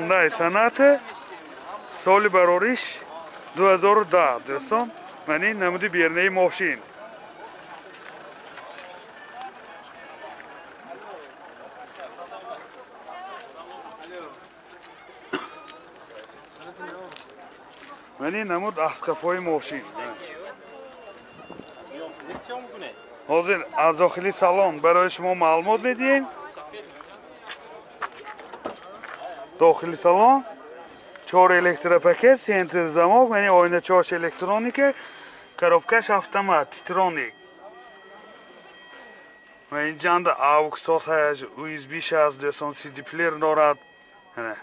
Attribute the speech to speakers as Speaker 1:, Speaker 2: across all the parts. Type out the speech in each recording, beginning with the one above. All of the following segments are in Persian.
Speaker 1: Hyundai Sonata соли барориш 2010 دوستان من این نمود بیرنه ماشین من این نمود اسقفای ماشین حاضر از داخلی سالن برای شما معلومات میدیم داخلی سالن 4 электропакет, центр замок, yani oyna çarşı elektronika, коробкаш avtomat, titronik. Ve incanda AUX sos hayaj, USB şarj diyorsun, CD player norad. Yani.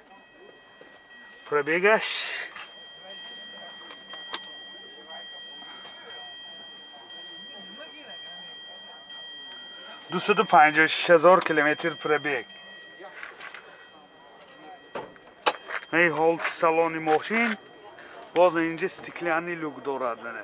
Speaker 1: Pробегаş. دوصد و 56,000 kilometre pробег. این هولت سالن ماشین باز اینجا استکلانی لوک دارد منه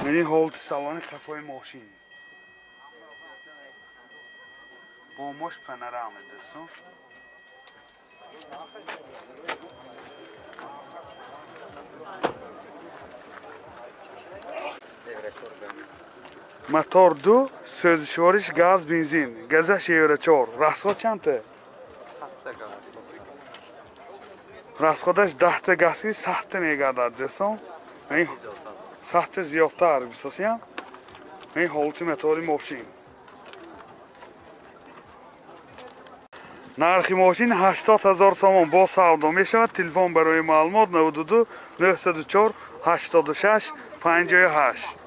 Speaker 1: این هولت سالن کفای ماشین با مش پنرامه دستون Motor 2, sözleşmeliş gaz benzin, gaza şehre 4. Rasxod çanta?
Speaker 2: 7 gaz.
Speaker 1: Rasxodaş 10 gazki saxta megadad deson. Men saxta ziyodtar bisosiyam. Men holti motori moshin. Narxi moshin 80,000 somon با savdo meshavad. Telefon baroy ma'lumot 92 904 86 58.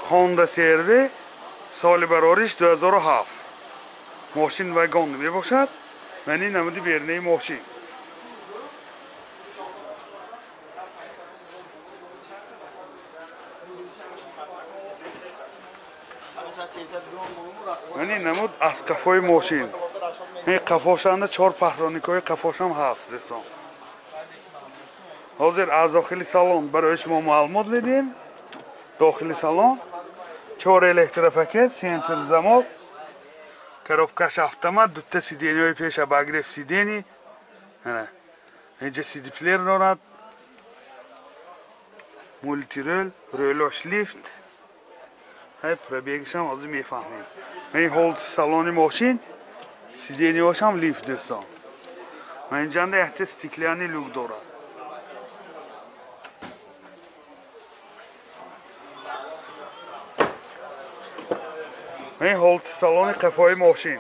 Speaker 1: Honda CR-V سال برارش 2007 ماشین وگان می باشد و این نمودی بیرنه ماشین و این نمود از قفای ماشین این قفاشنده 4 پهرانیکای قفاش هم هست دستان حاضر از داخلی سالن برای شما معلومات میدیم داخلی سالن 4 электропакет, центр замок, коробкаш автомат, 2 сиденьёи пеша багрев сидений. Инҷа CD player дорад. Мультирол, рӯлош лифт. Ҳай пробегиш ҳам ҳозир мефаҳмем. Ин ҳолати салони мошин, сиденьёш ҳам лифт дӯстон. Ва инҷанда яхта стеклянӣ люк дорад. این هولت سالن قفای ماشین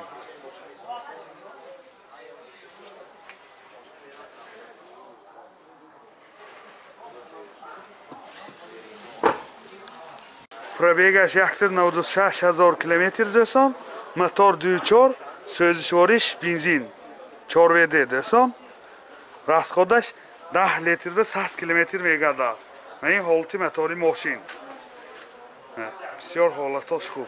Speaker 1: پروبگش 196,000 kilometre دوستان موتور 2.4 سوزشوارش بنزین 4WD دوستان راسخودش 10 لیتر به 100 kilometre میگردد این هولت موتوری ماشین بسیار حالتش خوب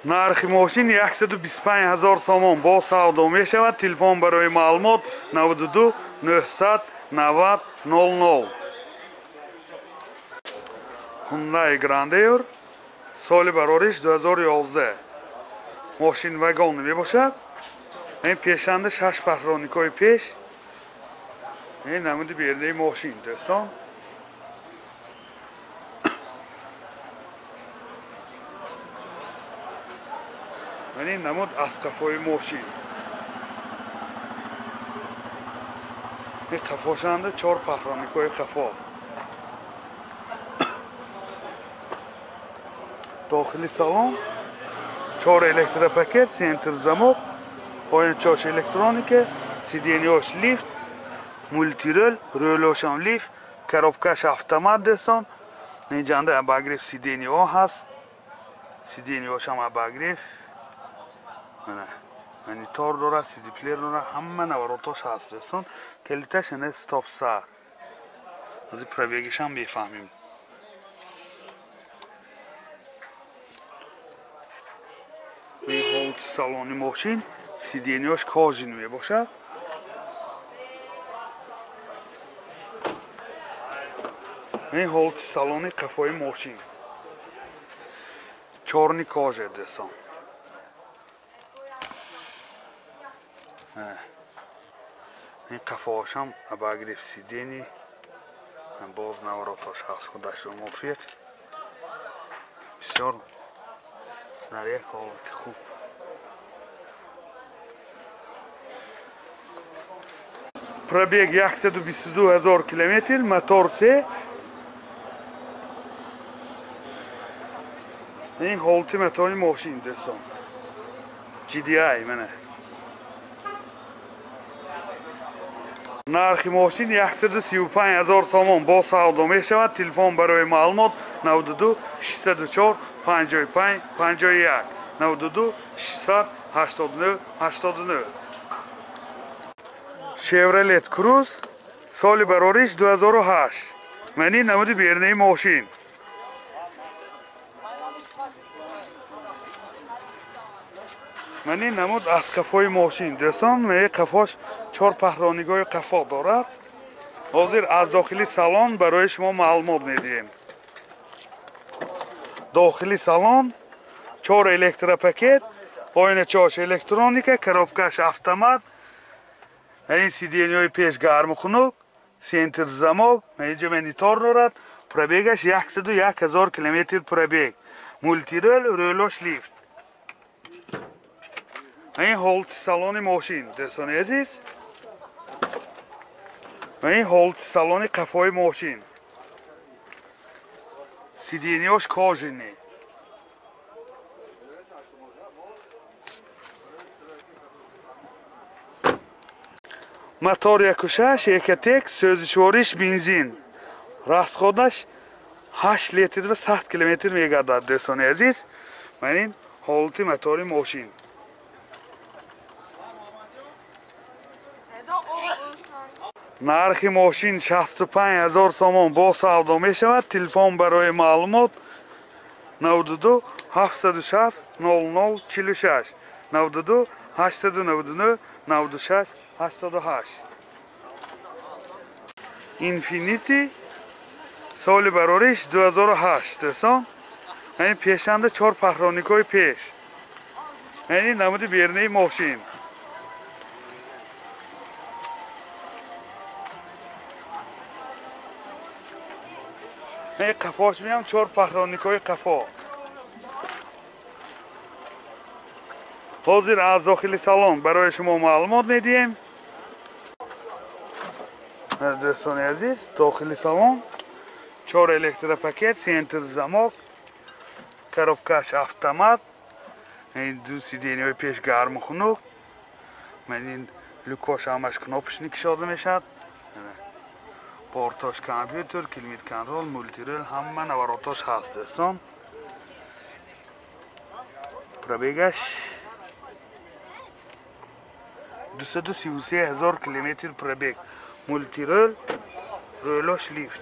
Speaker 1: нархи мошин 125,000 сомон бо савдо мешавад. Телефон барои маълумот 92 900 90 00. Hyundai Grandeur соли барориш 2011 мошин вагон мебошад. ин пешанда 6 паҳроникои пеш ин намуди бердаи мошин дӯстон این نمود از قفای ماشین این قفاشنده 4 پهرانیکای قفا داخلی سالن 4 электропакет, центр замок, oyun çarşı elektronika, сиденьёш lift, multirol, rӯлош ham lift, коробкаш автомат дӯстон. Инҷанда абагрев сиденьё ҳаст. Сиденьёш ҳам абагрев монитор дорад, CD player дорад, ҳама наворотош ҳаст дӯстон. Калиташ ин стоп стар. ҳозир пробегиш ҳам мефаҳмем. این هولت سالن ماشین сиденьёш кожин мебошад. این حالت سالن قفای ماشین چارنی کاجه دستان این قفاش هم اباگریف سیدینی باز نوراتاش هست خودش رو موفق بسیار در یک حالت خوب پرابیگ 122,000 کیلومتر موتور 3 این حالتی موتوری ماشین دستان GDI منه نرخ ماشین 135,000 سوم با سودا می شود. تلفن برای معلومات 92 604 55 51 92 689 89 شیورلت کروز سال براریش 2008 منی نمود بیرنه ماشین منی نمود از قفای ماشین دوستان می قفاش 4 پهرانیگاه قفا دارد. حاضر از داخلی سالن برای شما معلومات میدیم. داخلی سالن 4 الکتروپاکت پایین چاش الکترونیکه коробкаш автомат این سیدینیای پیش گرم خنک سنتر زماک اینجا مانیتور دارد. پروبیگش 101,000 کیلومتر پروبیگ مولتی رولوش لیفت این حالت سالن ماشین دوستان عزیز این حالت سالن قفای ماشین سیدینیاش کاژینی موتور 1.6 1.1 سوزشوارش بنزین راسخودش 8 لیتر و 100 کیلومتر میگردد دوستان عزیز این حالت موتور ماشین نرخ ماشین 65,000 سوم با سودا می شود. تلفن برای معلومات 92 760 0046 92 899 96 88 اینفینیتی سال براریش 2008 دوستان این پیشنده 4 پهرانیگاه پیش این نمود بیرنه ماشین این قفاش میام 4 پهرانیگاه قفا حاضر از داخل سالن برای شما معلومات میدیم دوستان عزیز. داخل سالن 4 الکتروپاکت سنتر زماک коробкаш автомат این دو سیدینیای پیش گرم خنک این لوکاش همش کناپش نکشاده میشد. پورتاش کامپیوتر کلید کنترل مولتی رول همه نواراتاش هست دوستان. پروبیگش 233,000 کیلومتر پروبیگ مولتی رول رولوش لیفت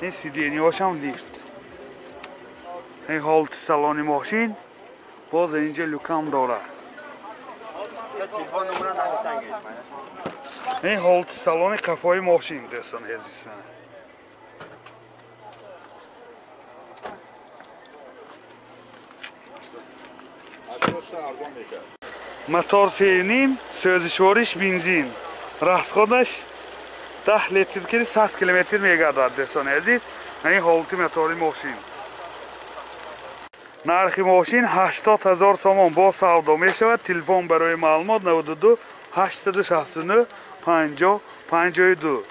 Speaker 1: این سیدینیاش هم لیفت این حالت سالن ماشین باز اینجا لوکام داره. این حالت سالن قفای ماشین دوستان عزیز موتور 3.5 سوزشوارش بنزین راسخودش 10 لیتر 100 کیلومتر میگردد دوستان عزیز. این حالت موتور ماشین نرخ ماشین 80,000 سوم با سودا می شود. تلفن برای معلومات 92 869 50 52